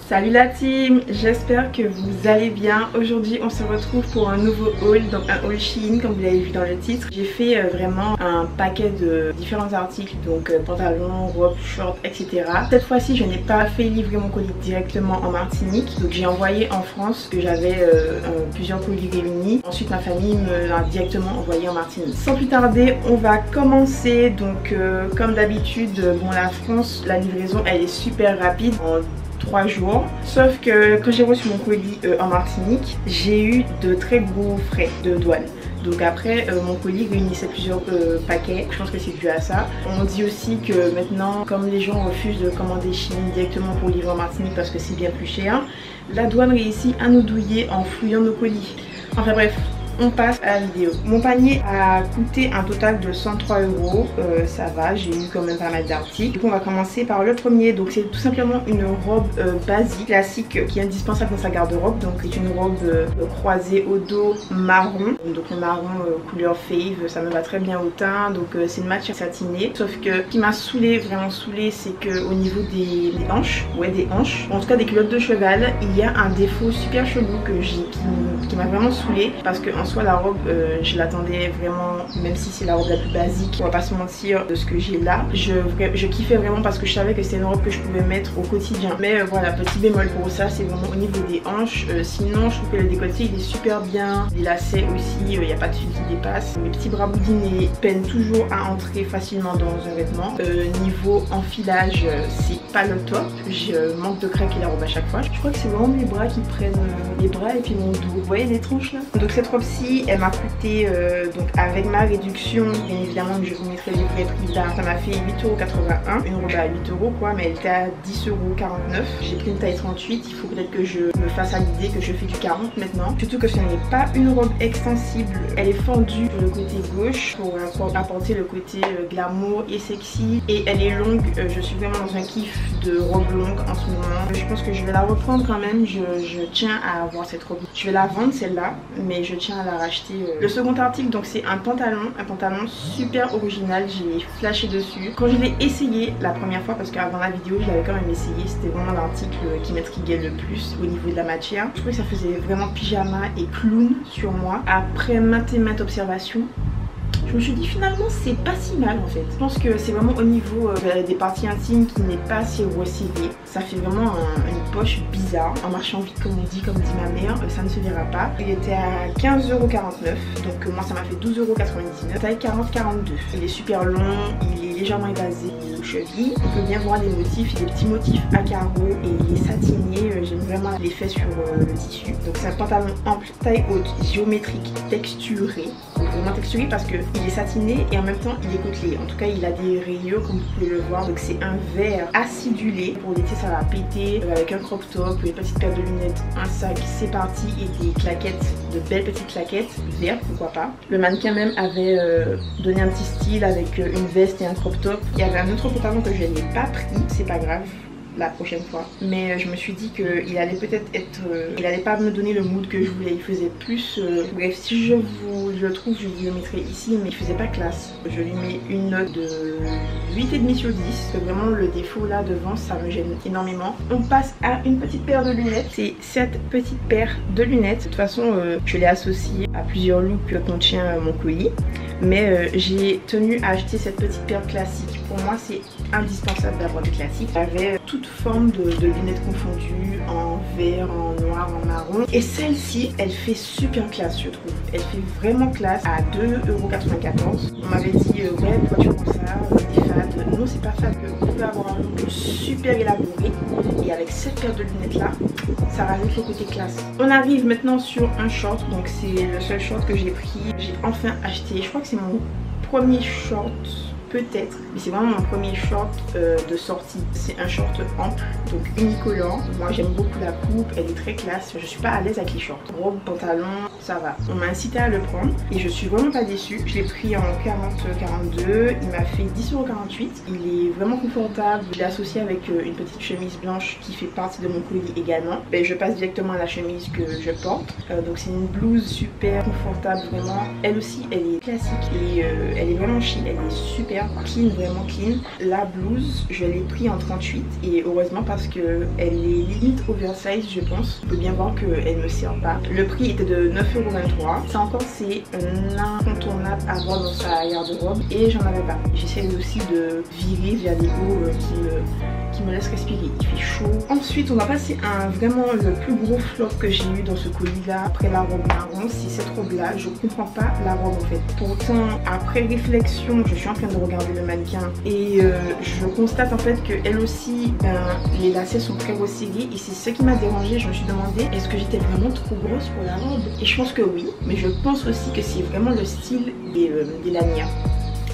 Salut la team, j'espère que vous allez bien. Aujourd'hui on se retrouve pour un nouveau haul, donc un haul Shein comme vous l'avez vu dans le titre. J'ai fait vraiment un paquet de différents articles, donc pantalons, robes, shorts, etc. Cette fois-ci je n'ai pas fait livrer mon colis directement en Martinique, donc j'ai envoyé en France que j'avais plusieurs colis réunis. Ensuite ma famille me l'a directement envoyé en Martinique. Sans plus tarder, on va commencer. Donc comme d'habitude, bon, la France, la livraison elle est super rapide, en 3 jours, sauf que quand j'ai reçu mon colis en Martinique, j'ai eu de très gros frais de douane. Donc après mon colis réunissait plusieurs paquets, je pense que c'est dû à ça. On dit aussi que maintenant, comme les gens refusent de commander Shein directement pour livrer en Martinique parce que c'est bien plus cher, la douane réussit à nous douiller en fouillant nos colis. Enfin bref, on passe à la vidéo. Mon panier a coûté un total de 103 €. Ça va, j'ai eu quand même pas mal d'articles. Du coup on va commencer par le premier. Donc c'est tout simplement une robe basique, classique, qui est indispensable dans sa garde-robe. Donc c'est une robe croisée au dos marron. Donc le marron couleur fave, ça me va très bien au teint. Donc c'est une matière satinée. Sauf que ce qui m'a saoulé, vraiment saoulé, c'est que au niveau des hanches, ouais des hanches, en tout cas des culottes de cheval, il y a un défaut super chelou que j'ai, qui m'a vraiment saoulé, parce que en soit la robe je l'attendais vraiment, même si c'est la robe la plus basique, on va pas se mentir, de ce que j'ai là, je kiffais vraiment parce que je savais que c'était une robe que je pouvais mettre au quotidien. Mais voilà, petit bémol pour ça, c'est vraiment au niveau des hanches. Sinon je trouve que le décolleté il est super bien, les lacets aussi, il n'y a pas de fil qui dépasse. Mes petits bras boudinés peinent toujours à entrer facilement dans un vêtement. Niveau enfilage, c'est pas le top, je manque de craquer la robe à chaque fois. Je crois que c'est vraiment mes bras qui prennent les bras et puis mon dos, vous voyez les tronches là. Donc cette robe ci, elle m'a coûté, donc avec ma réduction, bien évidemment que je vous mettrai les vrais prix là, ça m'a fait 8,81 €, une robe à 8 € quoi, mais elle était à 10,49 €. J'ai pris une taille 38, il faut peut-être que je me fasse à l'idée que je fais du 40 maintenant. Surtout que ce n'est pas une robe extensible, elle est fendue sur le côté gauche pour apporter le côté glamour et sexy, et elle est longue. Je suis vraiment dans un kiff de robe longue en ce moment. Je pense que je vais la reprendre quand même, je tiens à avoir cette robe. Je vais la vendre celle-là, mais je tiens à la racheter. Le second article, donc c'est un pantalon super original, j'ai flashé dessus. Quand je l'ai essayé la première fois, parce qu'avant la vidéo je l'avais quand même essayé, c'était vraiment l'article qui m'intriguait le plus au niveau de la matière. Je trouvais que ça faisait vraiment pyjama et clown sur moi. Après maintes et maintes observations, je me suis dit finalement c'est pas si mal en fait. Je pense que c'est vraiment au niveau des parties intimes qui n'est pas assez resserré. Ça fait vraiment une poche bizarre. En marchant vite comme on dit, comme dit ma mère, ça ne se verra pas. Il était à 15,49 €, donc moi ça m'a fait 12,99 €. Taille 40-42. Il est super long, il est légèrement évasé aux chevilles. On peut bien voir les motifs, il y a des petits motifs à carreaux et il est satiné. J'aime vraiment l'effet sur le tissu. Donc c'est un pantalon ample, taille haute, géométrique, texturé. Vraiment texturé parce que il est satiné et en même temps il est côtelé. En tout cas il a des rayures comme vous pouvez le voir. Donc c'est un vert acidulé. Pour l'été ça va péter, avec un crop top, une petite paire de lunettes, un sac, c'est parti, et des claquettes, de belles petites claquettes vertes, pourquoi pas. Le mannequin même avait donné un petit style avec une veste et un crop top. Il y avait un autre pantalon que je n'ai pas pris, c'est pas grave, la prochaine fois, mais je me suis dit qu'il allait peut-être être, il allait pas me donner le mood que je voulais. Il faisait plus bref, si je le trouve je vous le mettrai ici, mais il faisait pas classe. Je lui mets une note de 8,5 sur 10. Vraiment le défaut là devant ça me gêne énormément. On passe à une petite paire de lunettes. C'est cette petite paire de lunettes. De toute façon je l'ai associée à plusieurs looks que contient mon colis, mais j'ai tenu à acheter cette petite paire classique. Pour moi c'est indispensable d'avoir des classiques. J'avais toute forme de lunettes confondues, en vert, en noir, en marron, et celle-ci elle fait super classe je trouve. Elle fait vraiment classe à 2,94 €. On m'avait dit ouais pourquoi tu prends ça, des fades. Non c'est pas fade, vous pouvez avoir un look super élaboré, et avec cette paire de lunettes là ça rajoute le côté classe. On arrive maintenant sur un short, donc c'est le seul short que j'ai pris. J'ai enfin acheté, je crois que c'est mon premier short peut-être, mais c'est vraiment mon premier short de sortie. C'est un short ample, donc unicolore. Moi j'aime beaucoup la coupe, elle est très classe. Je suis pas à l'aise avec les shorts. Robe, pantalon, ça va. On m'a incité à le prendre et je suis vraiment pas déçue. Je l'ai pris en 40-42, il m'a fait 10,48 €. Il est vraiment confortable. Je l'ai associé avec une petite chemise blanche qui fait partie de mon colis également. Et je passe directement à la chemise que je porte. Donc c'est une blouse super confortable, vraiment. Elle aussi, elle est classique et elle est vraiment chic. Elle est super clean, vraiment clean. La blouse, je l'ai pris en 38 et heureusement parce que elle est limite oversize, je pense. On peut bien voir qu'elle me sert pas. Le prix était de 9,23 €. Ça encore, c'est un incontournable à avoir dans sa garde-robe et j'en avais pas. J'essaie aussi de virer vers des hauts qui me laissent respirer. Il fait chaud. Ensuite, on va passer à vraiment le plus gros flop que j'ai eu dans ce colis là après la robe marron. C'est cette robe là. Je comprends pas la robe en fait. Pourtant, après réflexion, je suis en train de regarder le mannequin et je constate en fait que elle aussi, les lacets sont très resserrés et c'est ce qui m'a dérangée. Je me suis demandé est-ce que j'étais vraiment trop grosse pour la robe, et je pense que oui, mais je pense aussi que c'est vraiment le style des lanières.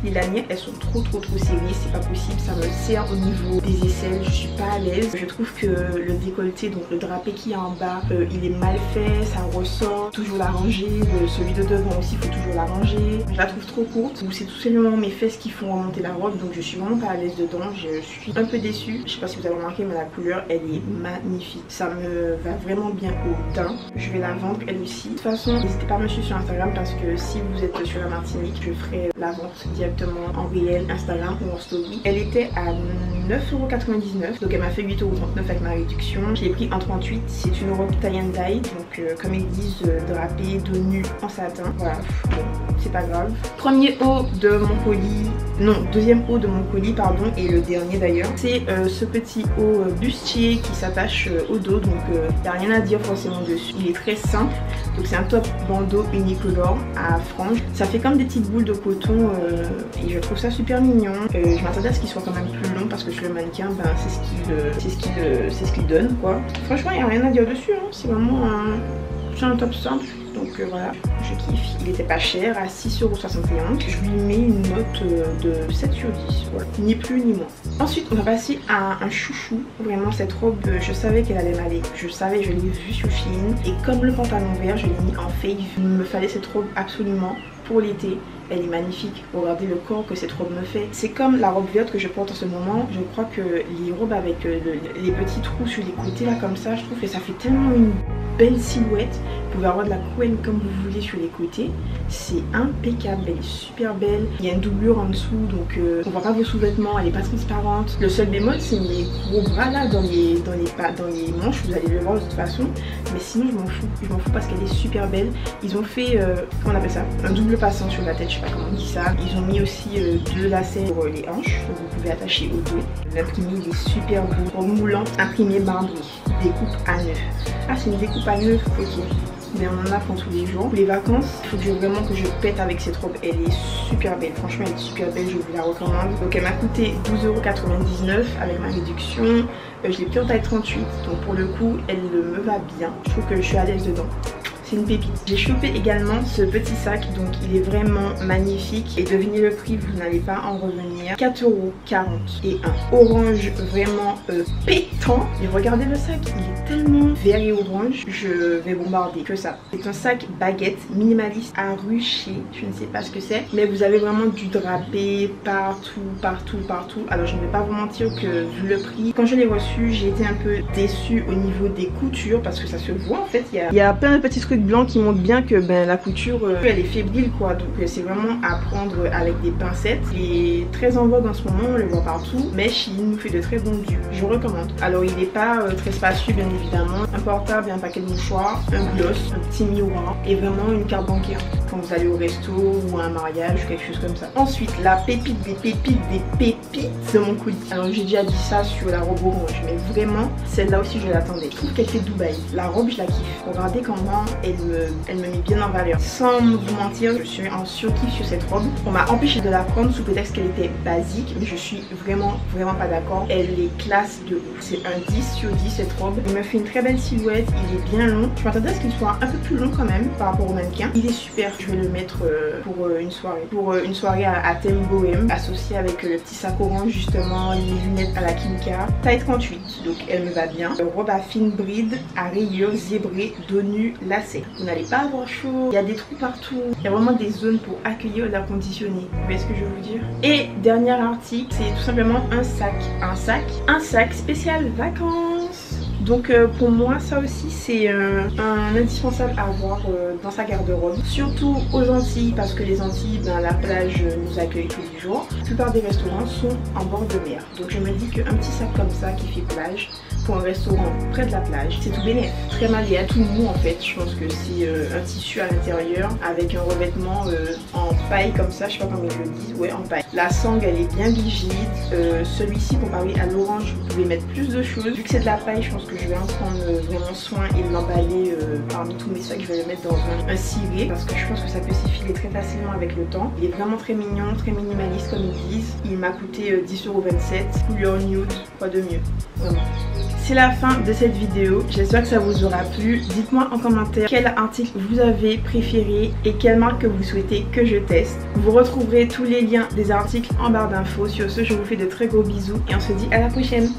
Les lanières, elles sont trop serrées, c'est pas possible, ça me serre au niveau des aisselles, je suis pas à l'aise. Je trouve que le décolleté, donc le drapé qui est en bas, il est mal fait, ça ressort, toujours la ranger. Celui de devant aussi, il faut toujours la ranger. Je la trouve trop courte, c'est tout simplement mes fesses qui font remonter la robe, donc je suis vraiment pas à l'aise dedans, je suis un peu déçue. Je sais pas si vous avez remarqué, mais la couleur, elle est magnifique, ça me va vraiment bien au teint. Je vais la vendre elle aussi. De toute façon, n'hésitez pas à me suivre sur Instagram parce que si vous êtes sur la Martinique, je ferai la vente directement en réel, Instagram ou en story. Elle était à 9,99 €, donc elle m'a fait 8,39 € avec ma réduction. Je l'ai pris en 38, c'est une robe tie and dye, donc comme ils disent, drapée de nu en satin. Voilà, bon, c'est pas grave. Premier haut de mon colis, non, deuxième haut de mon colis, pardon, et le dernier d'ailleurs, c'est ce petit haut bustier qui s'attache au dos, donc il n'y a rien à dire forcément dessus. Il est très simple, donc c'est un top bandeau unicolore à franges. Ça fait comme des petites boules de coton et je trouve ça super mignon. Je m'attendais à ce qu'il soit quand même plus long parce que sur le mannequin, c'est ce qu'il donne quoi. Franchement, il n'y a rien à dire dessus, hein. C'est vraiment un top simple. Donc voilà, je kiffe. Il était pas cher, à 6,71 €. Je lui mets une note de 7 sur 10, voilà. Ni plus ni moins. Ensuite, on va passer à un chouchou. Vraiment, cette robe, je savais qu'elle allait m'aller. Je savais, je l'ai vue sur Shein. Et comme le pantalon vert, je l'ai mis en fave. Il me fallait cette robe absolument pour l'été. Elle est magnifique. Regardez le corps que cette robe me fait. C'est comme la robe verte que je porte en ce moment. Je crois que les robes avec les petits trous sur les côtés là comme ça, je trouve que ça fait tellement une belle silhouette. Vous pouvez avoir de la couenne comme vous voulez sur les côtés. C'est impeccable, elle est super belle. Il y a une doublure en dessous, donc on voit pas vos sous-vêtements, elle est pas transparente. Le seul bémol, c'est mes gros bras là dans les manches, vous allez le voir de toute façon. Mais sinon je m'en fous parce qu'elle est super belle. Ils ont fait, comment on appelle ça, un double passant sur la tête, je sais pas comment on dit ça. Ils ont mis aussi 2 lacets pour les hanches, donc vous pouvez attacher au dos. L'imprimé il est super beau, robe moulante, imprimé marbré, découpe à neuf. Ah, c'est une découpe à neuf, ok. Mais on en a pour tous les jours. Pour les vacances, il faut vraiment que je pète avec cette robe. Elle est super belle, franchement elle est super belle, je vous la recommande. Donc elle m'a coûté 12,99 € avec ma réduction. Je l'ai pris en taille 38, donc pour le coup elle me va bien. Je trouve que je suis à l'aise dedans. C'est une pépite. J'ai chopé également ce petit sac, donc il est vraiment magnifique. Et devinez le prix, vous n'allez pas en revenir. 4,41 €. Orange vraiment pétant. Et regardez le sac, il est tellement vert et orange. Je vais bombarder que ça. C'est un sac baguette minimaliste à rucher. Je ne sais pas ce que c'est, mais vous avez vraiment du drapé partout. Alors je ne vais pas vous mentir que vu le prix, quand je l'ai reçu, j'ai été un peu déçue au niveau des coutures parce que ça se voit en fait. Il y a plein de petits trucs blancs qui montrent bien que la couture elle est fébrile quoi, donc c'est vraiment à prendre avec des pincettes. Il est très en vogue en ce moment, on le voit partout, mais Shein nous fait de très bons dupes, je recommande. Alors il n'est pas très spacieux bien évidemment, un portable et un paquet de mouchoirs, un gloss, un petit miroir et vraiment une carte bancaire quand vous allez au resto ou à un mariage ou quelque chose comme ça. Ensuite la pépite des pépites de mon colis. Alors j'ai déjà dit ça sur la robe orange, mais vraiment celle-là aussi je l'attendais. Je trouve qu'elle fait Dubaï. La robe je la kiffe. Regardez comment elle me met bien en valeur. Sans vous mentir, je suis en surkiff sur cette robe. On m'a empêché de la prendre sous prétexte qu'elle était basique, mais je suis vraiment pas d'accord. Elle est classe de ouf. C'est un 10 sur 10 cette robe. Il me fait une très belle silhouette, il est bien long. Je m'attendais à ce qu'il soit un peu plus long quand même par rapport au mannequin. Il est super. Je vais le mettre pour une soirée à thème bohème, associé avec le petit sac orange justement, les lunettes à la Kimka. Taille 38, donc elle me va bien. Robe à fine bride, à rayures, zébrée, dos nu, lacé. Vous n'allez pas avoir chaud, il y a des trous partout. Il y a vraiment des zones pour accueillir l'air conditionné. Vous voyez ce que je veux vous dire? Et dernier article, c'est tout simplement un sac spécial vacances. Donc pour moi ça aussi c'est un indispensable à avoir dans sa garde-robe. Surtout aux Antilles, parce que les Antilles, ben, la plage nous accueille tous les jours. La plupart des restaurants sont en bord de mer. Donc je me dis qu'un petit sac comme ça qui fait plage pour un restaurant près de la plage, c'est tout bénef. Très malléable, tout mou en fait. Je pense que c'est un tissu à l'intérieur avec un revêtement en paille comme ça, je sais pas comment ils le disent, ouais en paille. La sangle elle est bien rigide. Celui-ci pour parler à l'orange, vous pouvez mettre plus de choses. Vu que c'est de la paille, je pense que je vais en prendre vraiment soin et l'emballer parmi tous mes sacs. Je vais le mettre dans un ciré parce que je pense que ça peut s'effiler très facilement avec le temps. Il est vraiment très mignon, très minimaliste comme ils disent. Il m'a coûté 10,27 €, couleur nude, quoi de mieux, vraiment. C'est la fin de cette vidéo, j'espère que ça vous aura plu. Dites-moi en commentaire quel article vous avez préféré et quelle marque que vous souhaitez que je teste. Vous retrouverez tous les liens des articles en barre d'infos. Sur ce, je vous fais de très gros bisous et on se dit à la prochaine.